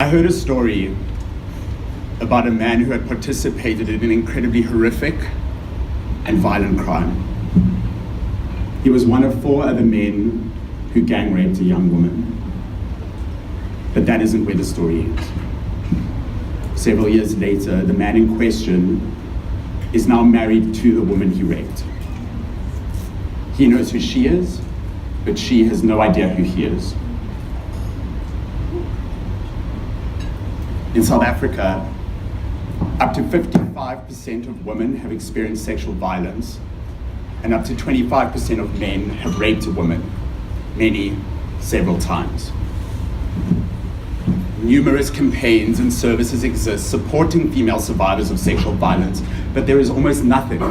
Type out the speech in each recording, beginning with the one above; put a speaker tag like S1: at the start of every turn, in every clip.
S1: I heard a story about a man who had participated in an incredibly horrific and violent crime. He was one of 4 other men who gang raped a young woman. But that isn't where the story ends. Several years later, the man in question is now married to the woman he raped. He knows who she is, but she has no idea who he is. In South Africa, up to 55% of women have experienced sexual violence, and up to 25% of men have raped a woman, many several times. Numerous campaigns and services exist supporting female survivors of sexual violence, but there is almost nothing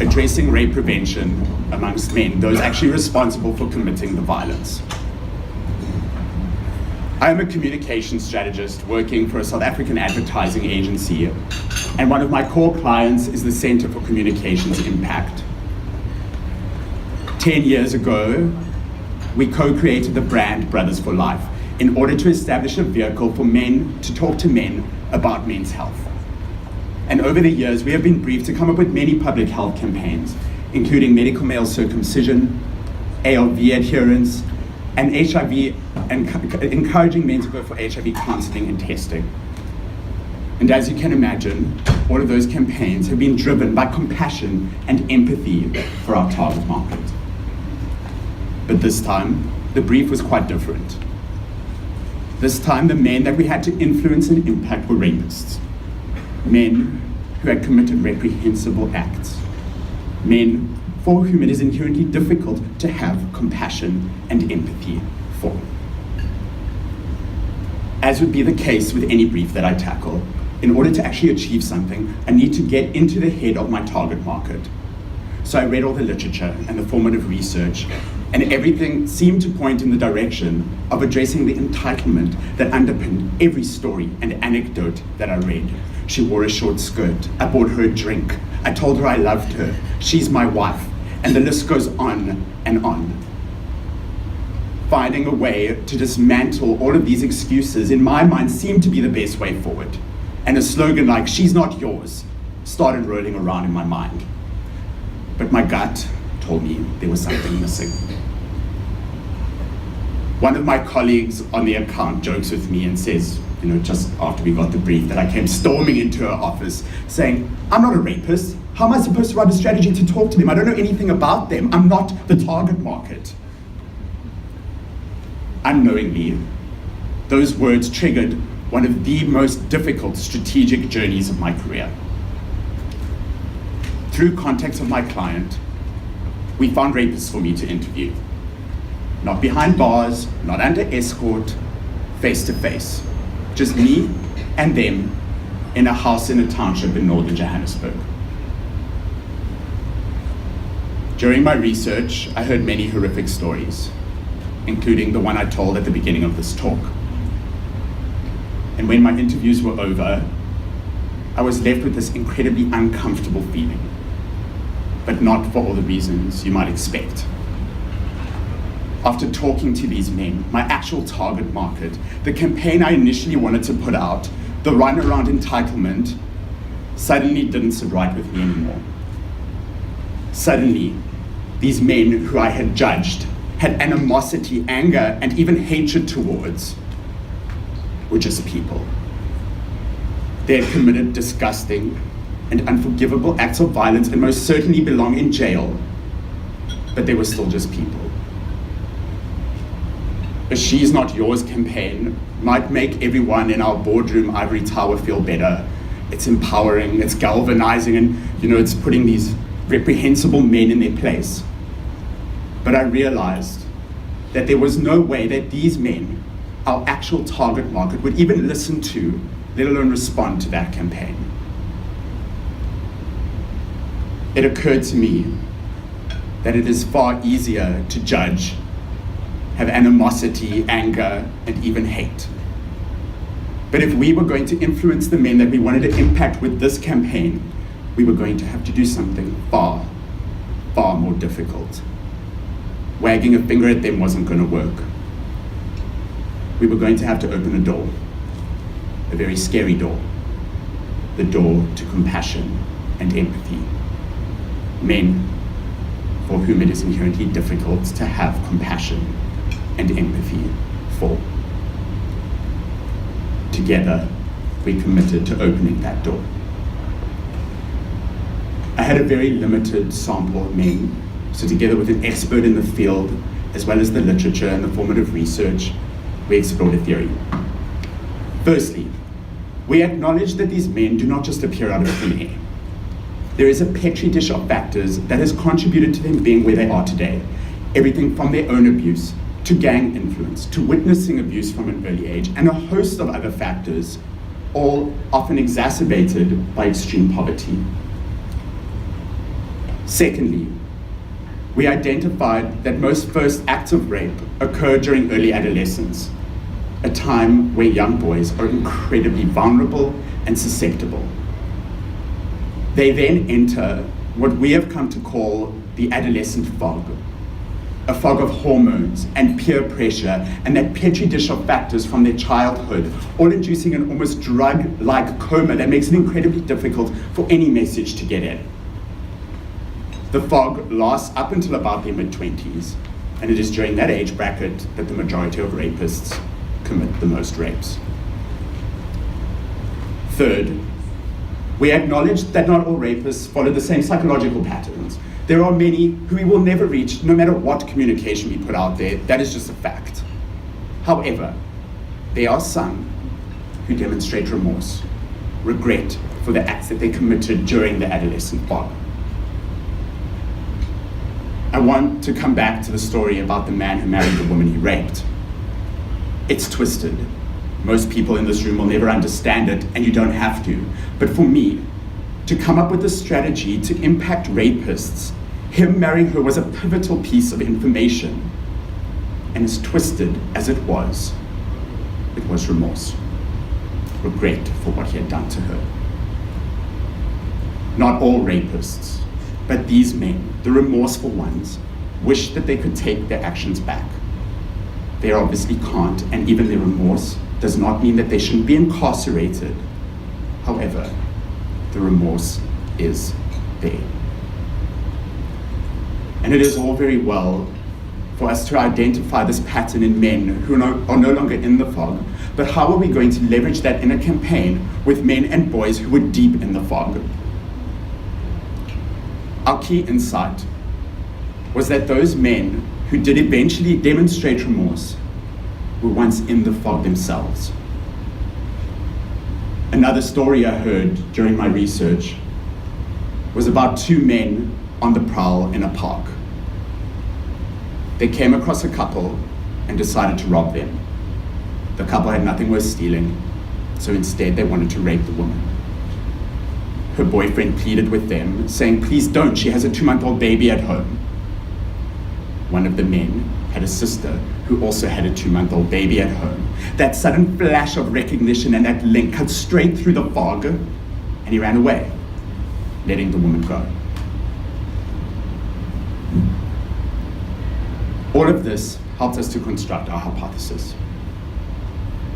S1: addressing rape prevention amongst men, those actually responsible for committing the violence. I am a communication strategist working for a South African advertising agency, and one of my core clients is the Center for Communications Impact. 10 years ago, we co-created the brand Brothers for Life in order to establish a vehicle for men to talk to men about men's health. And over the years, we have been briefed to come up with many public health campaigns, including medical male circumcision, ARV adherence, and HIV, and encouraging men to go for HIV counseling and testing. And as you can imagine, all of those campaigns have been driven by compassion and empathy for our target market. But this time, the brief was quite different. This time, the men that we had to influence and impact were rapists. Men who had committed reprehensible acts. Men for whom it is inherently difficult to have compassion and empathy for. As would be the case with any brief that I tackle, in order to actually achieve something, I need to get into the head of my target market. So I read all the literature and the formative research, and everything seemed to point in the direction of addressing the entitlement that underpinned every story and anecdote that I read. She wore a short skirt, I bought her a drink, I told her I loved her, she's my wife, and the list goes on and on. Finding a way to dismantle all of these excuses, in my mind, seemed to be the best way forward. And a slogan like, "She's not yours," started rolling around in my mind. But my gut told me there was something missing. One of my colleagues on the account jokes with me and says, just after we got the brief, that I came storming into her office saying, "I'm not a rapist. How am I supposed to write a strategy to talk to them? I don't know anything about them. I'm not the target market." Unknowingly, those words triggered one of the most difficult strategic journeys of my career. Through contacts of my client, we found rapists for me to interview. Not behind bars, not under escort, face to face. Just me and them in a house in a township in northern Johannesburg. During my research, I heard many horrific stories, including the one I told at the beginning of this talk. And when my interviews were over, I was left with this incredibly uncomfortable feeling, but not for all the reasons you might expect. After talking to these men, my actual target market, the campaign I initially wanted to put out, the run around entitlement, suddenly didn't sit right with me anymore. Suddenly, these men who I had judged, had animosity, anger, and even hatred towards, were just people. They had committed disgusting and unforgivable acts of violence and most certainly belong in jail, but they were still just people. A "She's Not Yours" campaign might make everyone in our boardroom ivory tower feel better. It's empowering, it's galvanizing, and it's putting these reprehensible men in their place. But I realized that there was no way that these men, our actual target market, would even listen to, let alone respond to that campaign. It occurred to me that it is far easier to judge, have animosity, anger, and even hate. But if we were going to influence the men that we wanted to impact with this campaign, we were going to have to do something far, far more difficult. Wagging a finger at them wasn't going to work. We were going to have to open a door. the very scary door, the door to compassion and empathy. Men for whom it is inherently difficult to have compassion and empathy for. Together, we committed to opening that door. I had a very limited sample of men, so together with an expert in the field, as well as the literature and the formative research, we explored a theory. Firstly, we acknowledge that these men do not just appear out of thin air. There is a petri dish of factors that has contributed to them being where they are today. Everything from their own abuse, to gang influence, to witnessing abuse from an early age, and a host of other factors, all often exacerbated by extreme poverty. Secondly, we identified that most first acts of rape occur during early adolescence, a time where young boys are incredibly vulnerable and susceptible. They then enter what we have come to call the adolescent fog, a fog of hormones and peer pressure and that petri dish of factors from their childhood, all inducing an almost drug-like coma that makes it incredibly difficult for any message to get in. The fog lasts up until about their mid-20s, and it is during that age bracket that the majority of rapists commit the most rapes. Third, we acknowledge that not all rapists follow the same psychological patterns. There are many who we will never reach, no matter what communication we put out there. That is just a fact. However, there are some who demonstrate remorse, regret for the acts that they committed during the adolescent fog. I want to come back to the story about the man who married the woman he raped. It's twisted. Most people in this room will never understand it, and you don't have to. But for me, to come up with a strategy to impact rapists, him marrying her was a pivotal piece of information. And as twisted as it was remorse, regret for what he had done to her. Not all rapists, but these men, the remorseful ones, wish that they could take their actions back. They obviously can't, and even their remorse does not mean that they shouldn't be incarcerated. However, the remorse is there. And it is all very well for us to identify this pattern in men who are no longer in the fog, but how are we going to leverage that in a campaign with men and boys who were deep in the fog? Our key insight was that those men who did eventually demonstrate remorse were once in the fog themselves. Another story I heard during my research was about two men on the prowl in a park. They came across a couple and decided to rob them. The couple had nothing worth stealing, so instead they wanted to rape the woman. Her boyfriend pleaded with them, saying, "Please don't, she has a 2-month-old baby at home." One of the men had a sister who also had a 2-month-old baby at home. That sudden flash of recognition and that link cut straight through the fog, and he ran away, letting the woman go. All of this helped us to construct our hypothesis,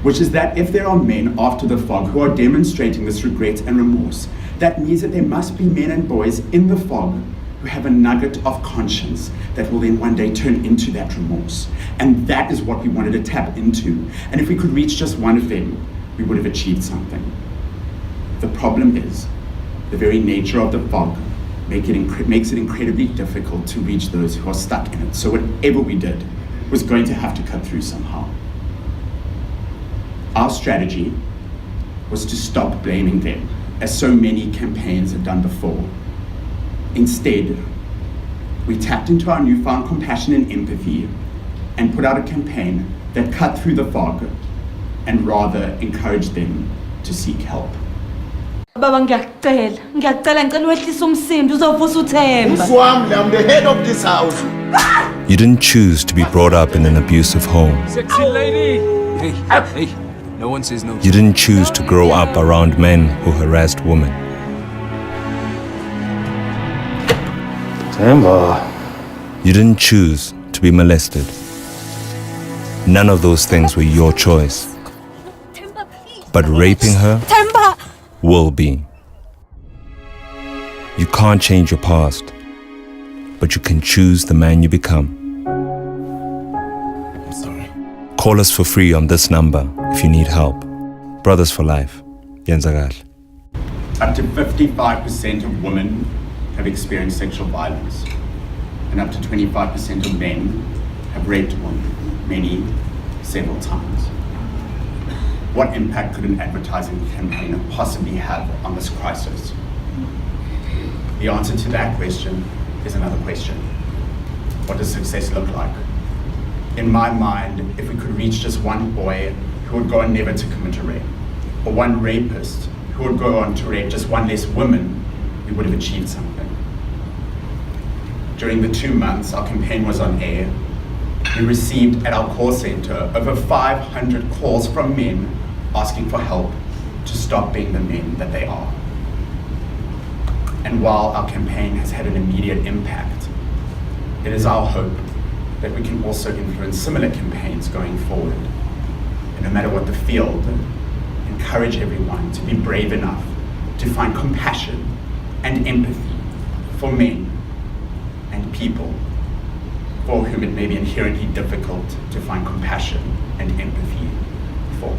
S1: which is that if there are men after the fog who are demonstrating this regret and remorse, that means that there must be men and boys in the fog who have a nugget of conscience that will then one day turn into that remorse. And that is what we wanted to tap into. And if we could reach just one of them, we would have achieved something. The problem is, the very nature of the fog makes it incredibly difficult to reach those who are stuck in it. So whatever we did was going to have to cut through somehow. Our strategy was to stop blaming them, as so many campaigns have done before. Instead, we tapped into our newfound compassion and empathy and put out a campaign that cut through the fog and rather encouraged them to seek help.
S2: Baba ngiyacela wehlisa umsindo uzovusa uthemba.
S3: I'm the head of this house.
S4: You didn't choose to be brought up in an abusive home.
S5: Sexy lady! Hey, no one says no.
S4: You didn't choose to grow up around men who harassed women. You didn't choose to be molested. None of those things were your choice. but raping her
S2: Themba!
S4: will be. You can't change your past, but you can choose the man you become.
S1: I'm sorry.
S4: Call us for free on this number if you need help. Brothers for Life. Yenzagal.
S1: Up to 55% of women have experienced sexual violence, and up to 25% of men have raped women, several times. What impact could an advertising campaign possibly have on this crisis? The answer to that question is another question. What does success look like? In my mind, if we could reach just one boy who would go on never to commit a rape, or one rapist who would go on to rape just one less woman, we would have achieved something. During the 2 months our campaign was on air, we received at our call center over 500 calls from men asking for help to stop being the men that they are. And while our campaign has had an immediate impact, it is our hope that we can also influence similar campaigns going forward. And no matter what the field, encourage everyone to be brave enough to find compassion and empathy for men and people for whom it may be inherently difficult to find compassion and empathy for.